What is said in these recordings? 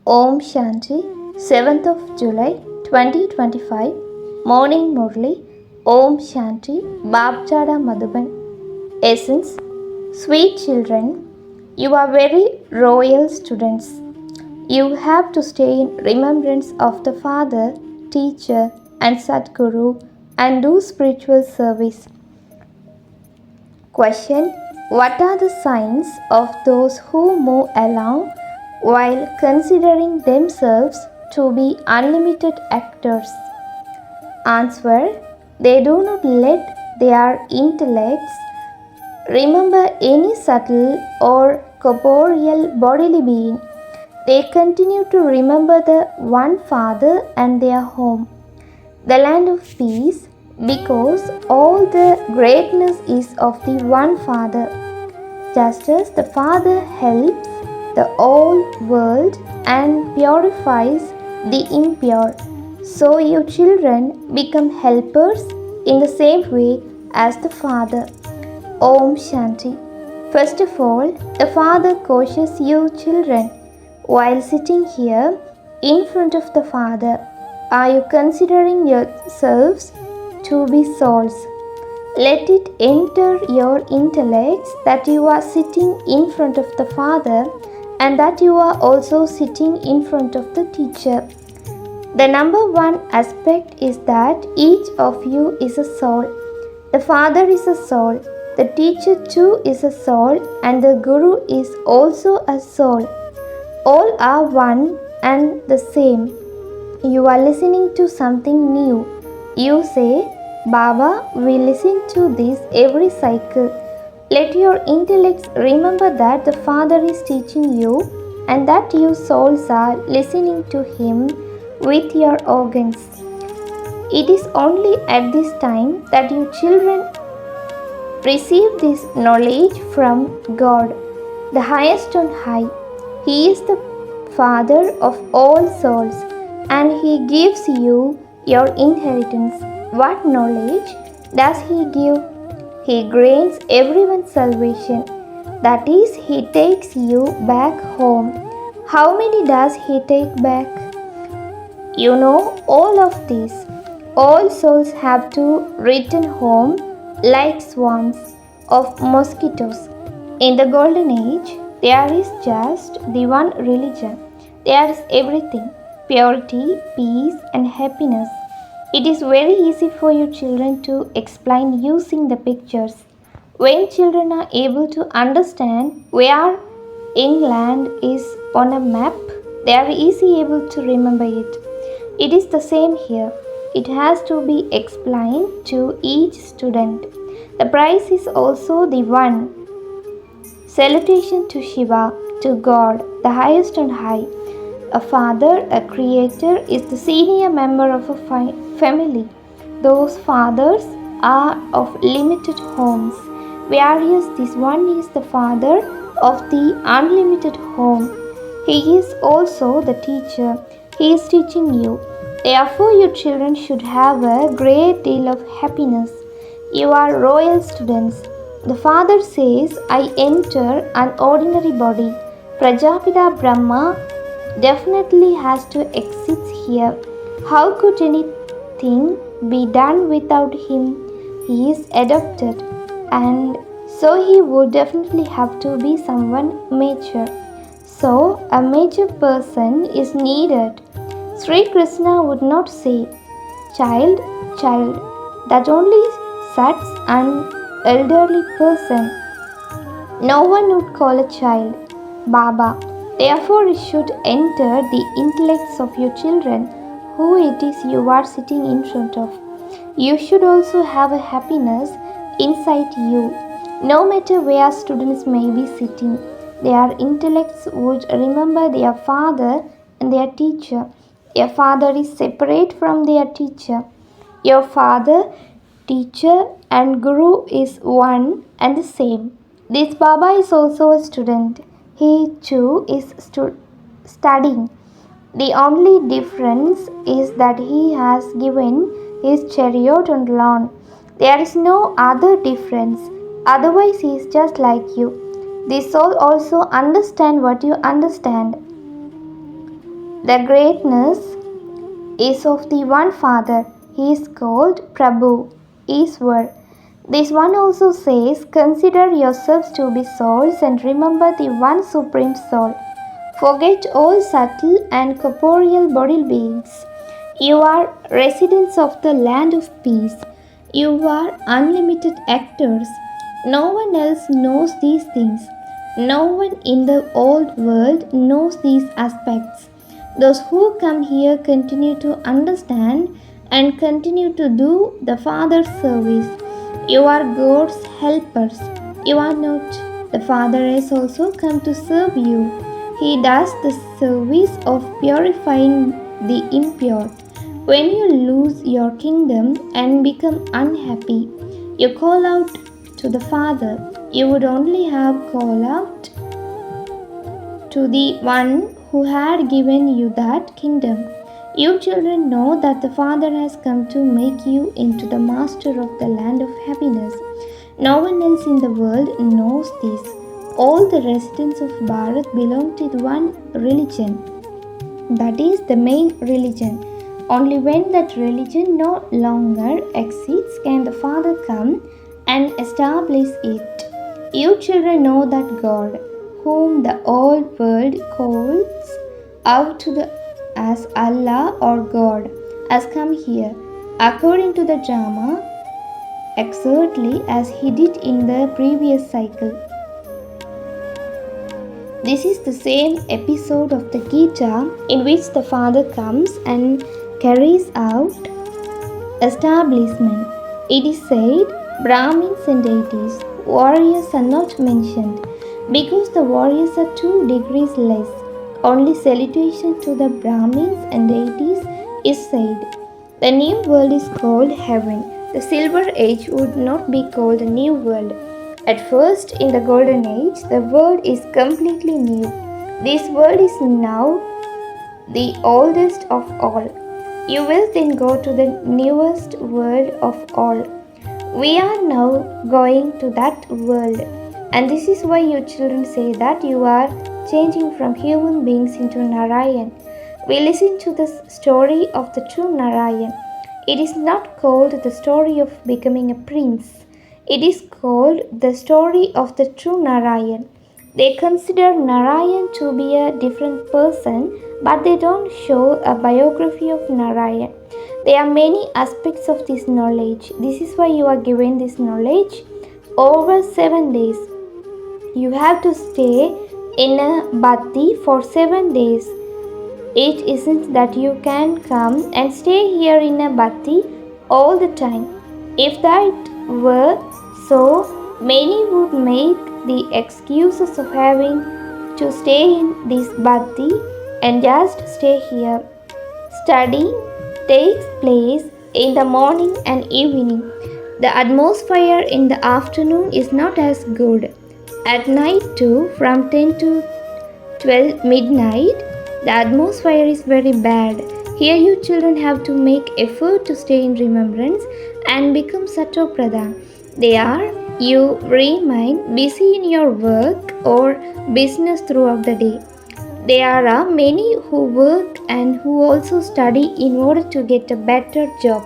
Om Shanti, 7th of July 2025, Morning Murli, Om Shanti, Babjada Madhuban. Essence, sweet children, you are very royal students. You have to stay in remembrance of the Father, Teacher, and Sadguru and do spiritual service. Question: what are the signs of those who move along while considering themselves to be unlimited actors? Answer: they do not let their intellects remember any subtle or corporeal bodily being. They continue to remember the one Father and their home, the land of peace, because all the greatness is of the one Father. Just as the Father helps the whole world and purifies the impure, so you children become helpers in the same way as the Father. Om Shanti. First of all, the Father cautions you children, while sitting here in front of the Father, are you considering yourselves to be souls? Let it enter your intellects that you are sitting in front of the Father and that you are also sitting in front of the Teacher. The number one aspect is that each of you is a soul. The Father is a soul, the Teacher too is a soul, and the Guru is also a soul. All are one and the same. You are listening to something new. You say, Baba, we listen to this every cycle. Let your intellects remember that the Father is teaching you and that you souls are listening to Him with your organs. It is only at this time that you children receive this knowledge from God, the highest on high. He is the Father of all souls and He gives you your inheritance. What knowledge does He give? He grants everyone's salvation. That is, He takes you back home. How many does He take back? You know all of this. All souls have to return home like swarms of mosquitoes. In the golden age, there is just the one religion. There is everything: purity, peace, and happiness. It is very easy for you children to explain using the pictures. When children are able to understand where England is on a map, they are easily able to remember it. It is the same here. It has to be explained to each student. The prize is also the one. Salutation to Shiva, to God, the highest on high. A father, a creator, is the senior member of a family. Those fathers are of limited homes, whereas this one is the father of the unlimited home. He is also the teacher. He is teaching you. Therefore, you children should have a great deal of happiness. You are royal students. The Father says, I enter an ordinary body. Prajapita Brahma definitely has to exist here. How could anything be done without him? He is adopted, and so he would definitely have to be someone mature. So, a mature person is needed. Sri Krishna would not say, child, child. That only such an elderly person. No one would call a child Baba. Therefore, it should enter the intellects of your children who it is you are sitting in front of. You should also have a happiness inside you. No matter where students may be sitting, their intellects would remember their father and their teacher. Their father is separate from their teacher. Your father, teacher, and guru is one and the same. This Baba is also a student. He too is studying. The only difference is that he has given his chariot on lawn. There is no other difference. Otherwise, he is just like you. This soul also understand what you understand. The greatness is of the one Father. He is called Prabhu, Iswar. This one also says, consider yourselves to be souls and remember the one supreme soul. Forget all subtle and corporeal body beings. You are residents of the land of peace. You are unlimited actors. No one else knows these things. No one in the old world knows these aspects. Those who come here continue to understand and continue to do the Father's service. You are God's helpers. You are not. The Father has also come to serve you. He does the service of purifying the impure. When you lose your kingdom and become unhappy, you call out to the Father. You would only have called out to the one who had given you that kingdom. You children know that the Father has come to make you into the master of the land of happiness. No one else in the world knows this. All the residents of Bharat belong to one religion. That is the main religion. Only when that religion no longer exists can the Father come and establish it. You children know that God, whom the old world calls out to as Allah or God, has come here, according to the drama, exactly as he did in the previous cycle. This is the same episode of the Gita in which the Father comes and carries out establishment. It is said, Brahmins and deities, warriors are not mentioned, because the warriors are 2 degrees less. Only salutation to the Brahmins and deities is said. The new world is called heaven. The silver age would not be called a new world. At first, in the golden age, the world is completely new. This world is now the oldest of all. You will then go to the newest world of all. We are now going to that world. And this is why you children say that you are changing from human beings into Narayan. We listen to the story of the true Narayan. It is not called the story of becoming a prince. It is called the story of the true Narayan. They consider Narayan to be a different person, but they don't show a biography of Narayan. There are many aspects of this knowledge. This is why you are given this knowledge over 7 days. You have to stay in a bhatti for 7 days. It isn't that you can come and stay here in a bhatti all the time. If that were so, many would make the excuses of having to stay in this bhatti and just stay here. Studying takes place in the morning and evening. The atmosphere in the afternoon is not as good. At night too, from 10 to 12 midnight, the atmosphere is very bad. Here you children have to make effort to stay in remembrance and become Sato Pradhan. There you remain busy in your work or business throughout the day. There are many who work and who also study in order to get a better job.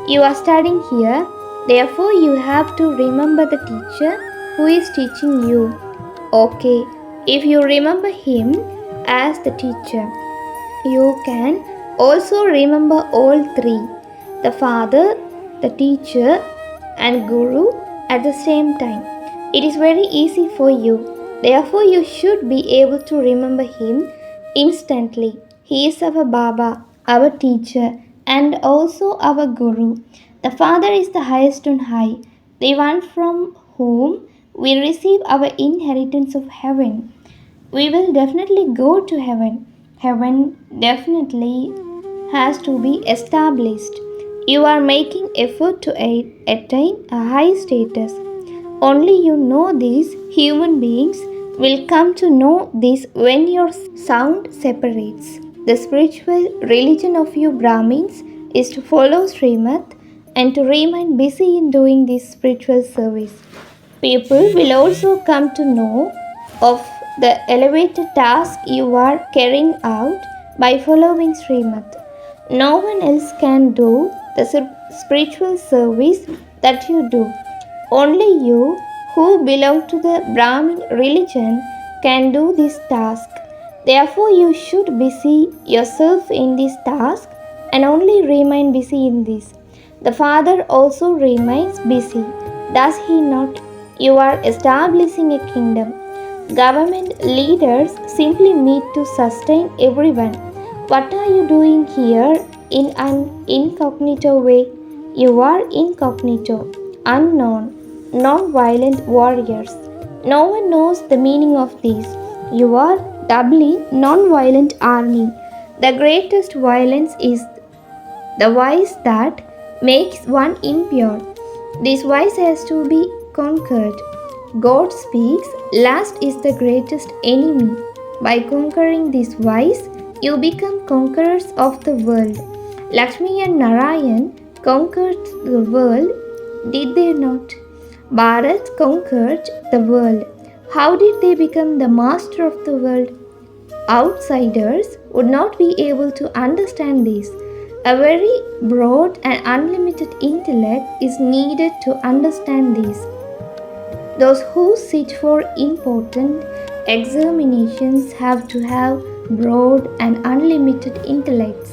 You are studying here, therefore you have to remember the teacher who is teaching you. Okay, if you remember him as the teacher, you can also remember all 3, the Father, the teacher and Guru at the same time. It is very easy for you. Therefore, you should be able to remember him instantly. He is our Baba, our teacher, and also our Guru. The Father is the highest on high, the one from whom we receive our inheritance of heaven. We will definitely go to heaven. Heaven definitely has to be established. You are making effort to attain a high status. Only you know these human beings will come to know this when your sound separates. The spiritual religion of you Brahmins is to follow Srimad and to remain busy in doing this spiritual service. People will also come to know of the elevated task you are carrying out by following Srimad. No one else can do the spiritual service that you do. Only you, who belong to the Brahmin religion, can do this task. Therefore, you should busy yourself in this task and only remain busy in this. The Father also remains busy, does he not? You are establishing a kingdom. Government leaders simply meet to sustain everyone. What are you doing here in an incognito way? You are incognito, unknown, non-violent warriors. No one knows the meaning of this. You are doubly non-violent army. The greatest violence is the vice that makes one impure. This vice has to be conquered. God speaks, lust is the greatest enemy. By conquering this vice, you become conquerors of the world. Lakshmi and Narayan conquered the world, did they not? Bharat conquered the world. How did they become the master of the world? Outsiders would not be able to understand this. A very broad and unlimited intellect is needed to understand this. Those who sit for important examinations have to have broad and unlimited intellects.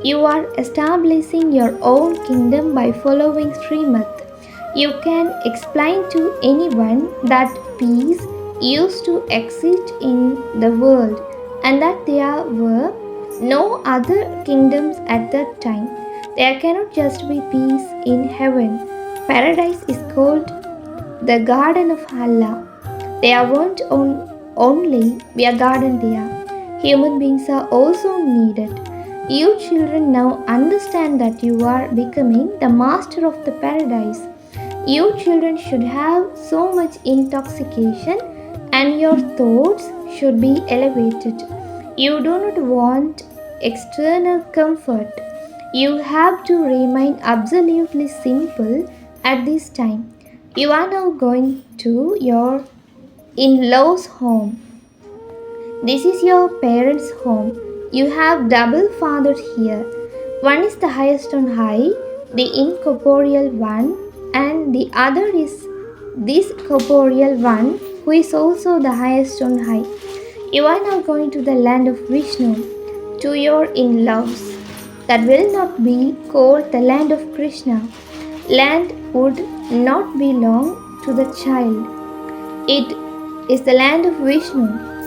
You are establishing your own kingdom by following Srimad. You can explain to anyone that peace used to exist in the world and that there were no other kingdoms at that time. There cannot just be peace in heaven. Paradise is called the garden of Allah. There won't only be a garden there. Human beings are also needed. You children now understand that you are becoming the master of the paradise. You children should have so much intoxication and your thoughts should be elevated. You do not want external comfort. You have to remain absolutely simple at this time. You are now going to your in-laws' home. This is your parents' home. You have double fathers here. One is the highest on high, the incorporeal one, and the other is this corporeal one, who is also the highest on high. You are now going to the land of Vishnu, to your in-laws. That will not be called the land of Krishna. Land would not belong to the child. It is the land of Vishnu,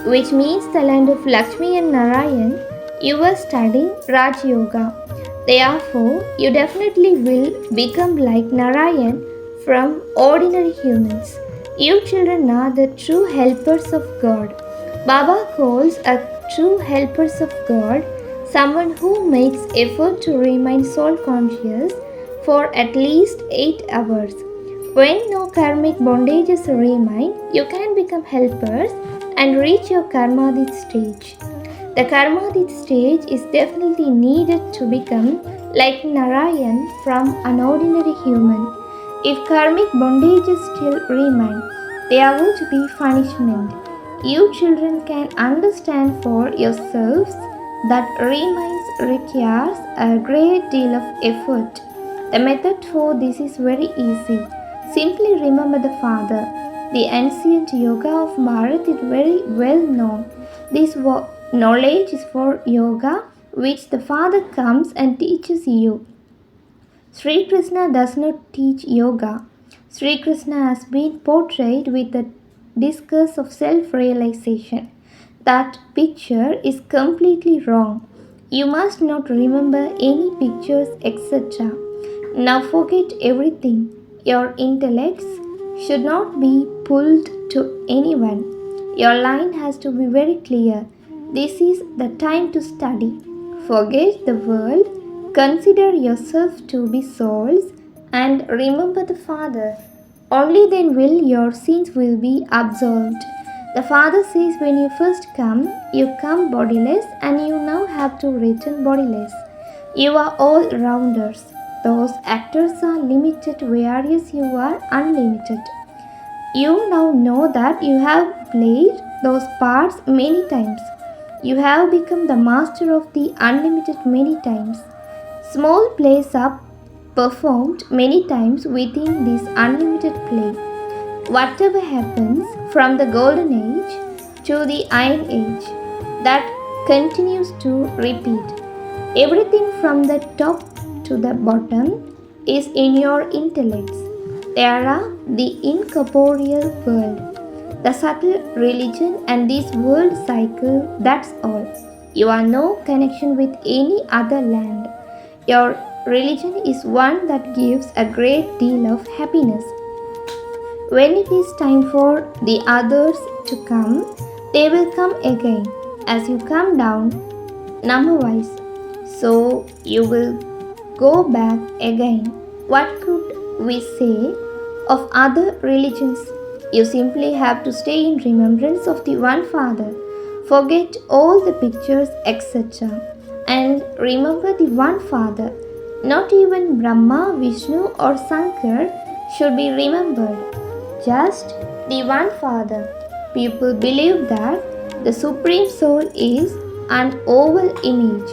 which means the land of Lakshmi and Narayan. You are studying Raj Yoga. Therefore, you definitely will become like Narayan from ordinary humans. You children are the true helpers of God. Baba calls a true helpers of God someone who makes effort to remain soul conscious for at least 8 hours. When no karmic bondages remain, you can become helpers and reach your karmadit stage. The karmadit stage is definitely needed to become like Narayan from an ordinary human. If karmic bondages still remain, there would be punishment. You children can understand for yourselves that remains requires a great deal of effort. The method for this is very easy. Simply remember the Father. The ancient yoga of Bharat is very well known. This knowledge is for yoga which the Father comes and teaches you. Sri Krishna does not teach yoga. Sri Krishna has been portrayed with the discourse of self-realization. That picture is completely wrong. You must not remember any pictures, etc. Now forget everything. Your intellects should not be pulled to anyone. Your line has to be very clear. This is the time to study. Forget the world. Consider yourself to be souls and remember the Father. Only then will your sins will be absolved. The Father says when you first come, you come bodiless and you now have to return bodiless. You are all rounders. Those actors are limited whereas you are unlimited. You now know that you have played those parts many times. You have become the master of the unlimited many times. Small plays are performed many times within this unlimited play. Whatever happens from the golden age to the iron age, that continues to repeat. Everything from the top to the bottom is in your intellects. There are the incorporeal world, the subtle religion, and this world cycle, that's all. You are no connection with any other land. Your religion is one that gives a great deal of happiness. When it is time for the others to come, they will come again as you come down number wise. So you will go back again. What could we say of other religions? You simply have to stay in remembrance of the one Father. Forget all the pictures, etc. And remember the one Father. Not even Brahma, Vishnu, or Sakar should be remembered. Just the one Father. People believe that the Supreme Soul is an oval image.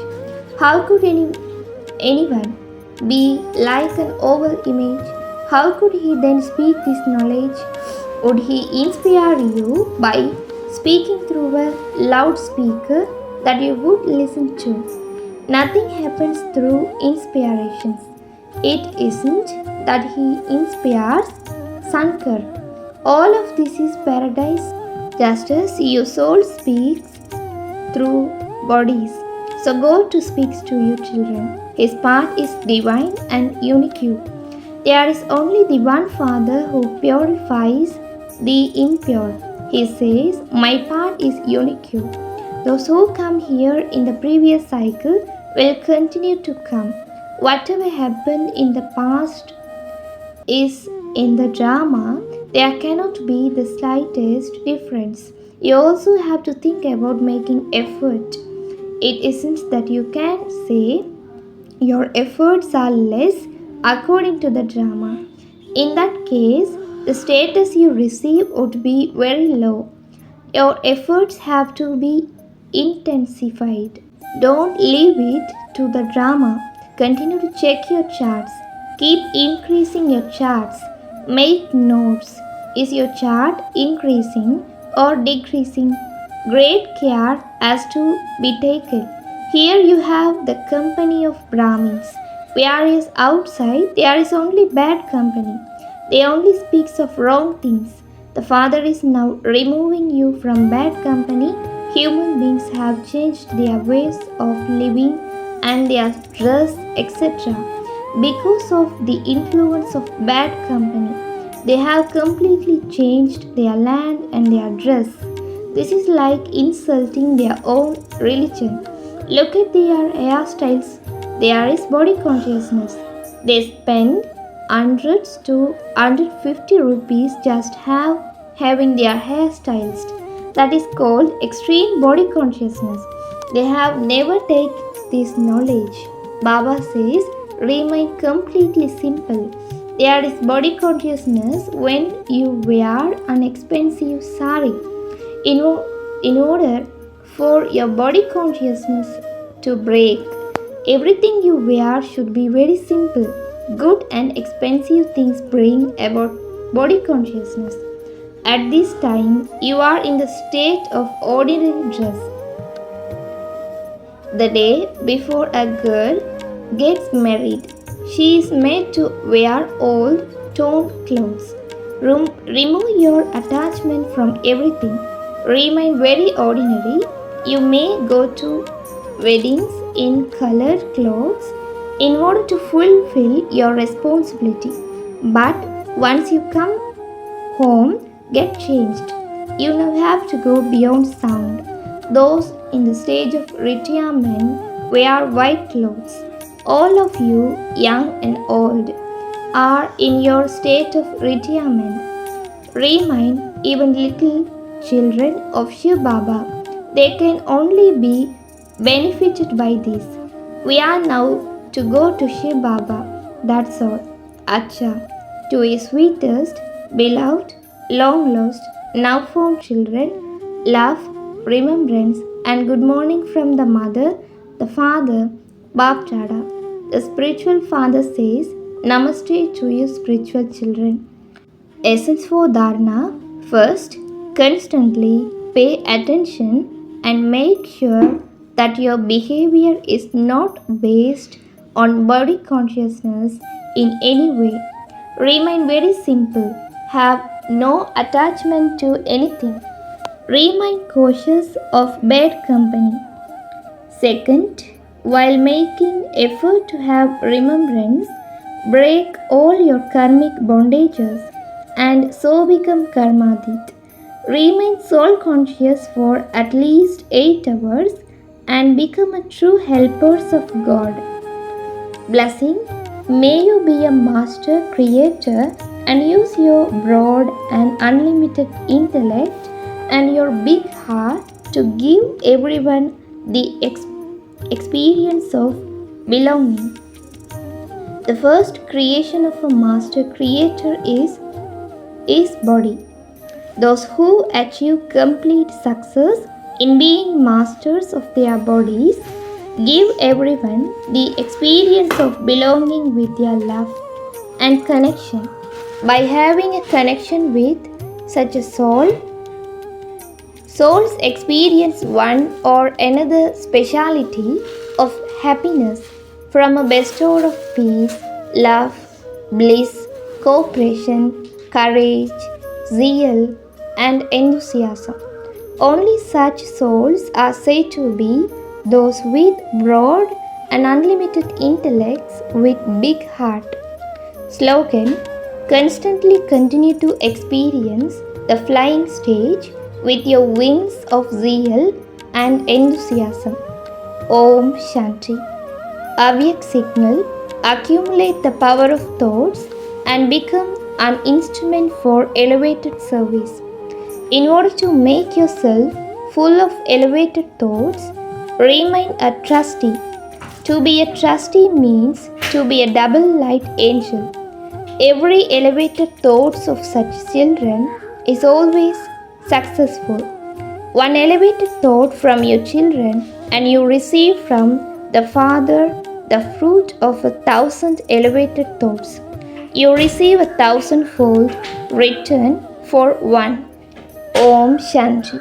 How could anyone be like an oval image? How could he then speak this knowledge? Would he inspire you by speaking through a loudspeaker that you would listen to? Nothing happens through inspirations. It isn't that he inspires Sankar. All of this is paradise, just as your soul speaks through bodies. So God to speaks to you children. His path is divine and unique. There is only the one Father who purifies the impure. He says, my path is unique. Those who come here in the previous cycle will continue to come. Whatever happened in the past is in the drama. There cannot be the slightest difference. You also have to think about making effort. It isn't that you can say your efforts are less according to the drama. In that case, the status you receive would be very low. Your efforts have to be intensified. Don't leave it to the drama. Continue to check your charts. Keep increasing your charts. Make notes. Is your chart increasing or decreasing? Great care has to be taken. Here you have the company of Brahmins, whereas outside there is only bad company. They only speaks of wrong things. The Father is now removing you from bad company. Human beings have changed their ways of living and their dress, etc. Because of the influence of bad company. They have completely changed their land and their dress. This is like insulting their own religion. Look at their hairstyles. There is body consciousness. They spend hundreds to 150 rupees just having their hair styled. That is called extreme body consciousness. They have never taken this knowledge. Baba says, remain completely simple. There is body consciousness when you wear an expensive sari. In order for your body consciousness to break, everything you wear should be very simple. Good and expensive things bring about body consciousness. At this time, you are in the state of ordinary dress. The day before a girl gets married, she is made to wear old, torn clothes. Remove your attachment from everything. Remain very ordinary. You may go to weddings in colored clothes in order to fulfill your responsibility. But once you come home, get changed. You now have to go beyond sound. Those in the stage of retirement wear white clothes. All of you, young and old, are in your state of retirement. Remain even little children of Shiv Baba. They can only be benefited by this. We are now to go to Shiv Baba. That's all. Acha. To his sweetest, beloved, long lost, now found children, love, remembrance, and good morning from the mother, the father, Bap Dada. The spiritual father says, Namaste to you spiritual children. Essence for Dharana. First, constantly pay attention and make sure that your behavior is not based on body consciousness in any way. Remain very simple. Have no attachment to anything. Remain cautious of bad company. Second, while making effort to have remembrance, break all your karmic bondages and so become karmadit. Remain soul conscious for at least 8 hours and become a true helpers of God. Blessing, may you be a master creator and use your broad and unlimited intellect and your big heart to give everyone the experience of belonging. The first creation of a master creator is body. Those who achieve complete success in being masters of their bodies give everyone the experience of belonging with their love and connection. By having a connection with such a soul, souls experience one or another speciality of happiness from a bestowed of peace, love, bliss, cooperation, courage, zeal, and enthusiasm. Only such souls are said to be those with broad and unlimited intellects with big heart. Slogan: constantly continue to experience the flying stage with your wings of zeal and enthusiasm. Om Shanti. Avyak signal: accumulate the power of thoughts and become an instrument for elevated service. In order to make yourself full of elevated thoughts, remain a trustee. To be a trustee means to be a double light angel. Every elevated thoughts of such children is always successful. One elevated thought from your children and you receive from the Father the fruit of 1,000 elevated thoughts. You receive 1,000-fold return for one. Om Shanti.